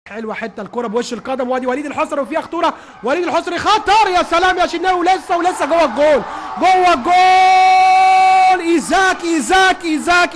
حلوه حته الكره بوش القدم، وادي وليد الحصري وفيها خطوره. وليد الحصري خطر، يا سلام يا شناوي، ولسه جوه الجول، جوه الجول. ايزاك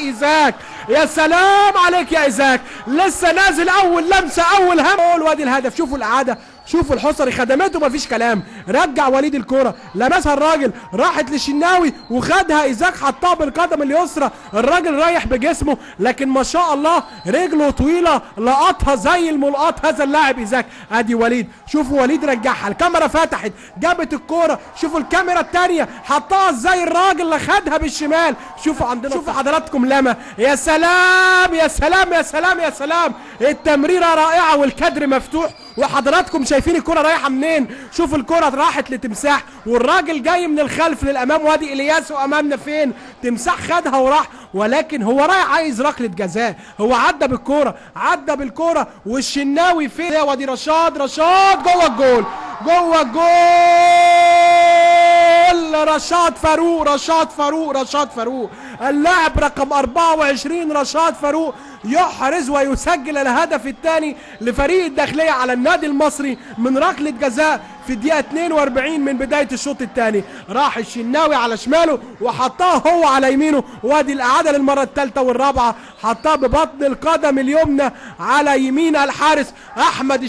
يا سلام عليك يا ايزاك، لسه نازل اول لمسه اول هم. وادي الهدف، شوفوا الاعاده، شوفوا الحصري خدمته مفيش كلام، رجع وليد الكوره، لمسها الراجل، راحت للشناوي وخدها ايزاك، حطها بالقدم اليسرى. الراجل رايح بجسمه لكن ما شاء الله رجله طويله، لقطها زي الملقط هذا اللاعب ايزاك. ادي وليد، شوفوا وليد رجعها، الكاميرا فتحت جابت الكوره، شوفوا الكاميرا الثانيه حطها ازاي الراجل اللي خدها بالشمال. شوفوا عندنا، شوفوا حضراتكم لما، يا سلام يا سلام يا سلام يا سلام، التمريره رائعه والكادر مفتوح، وحضراتكم شايفين الكرة رايحة منين. شوف الكرة راحت لتمساح والراجل جاي من الخلف للامام، وادي الياس امامنا فين، تمساح خدها وراح، ولكن هو رايح عايز ركلة جزاء، هو عدى بالكرة والشناوي فين. وادي رشاد جوه الجول، رشاد فاروق اللاعب رقم 24 رشاد فاروق يحرز ويسجل الهدف الثاني لفريق الداخلية على النادي المصري من ركلة جزاء في الدقيقة 42 من بداية الشوط الثاني. راح الشناوي على شماله وحطها هو على يمينه، وادي الإعادة للمرة الثالثة والرابعة، حطها ببطن القدم اليمنى على يمين الحارس أحمد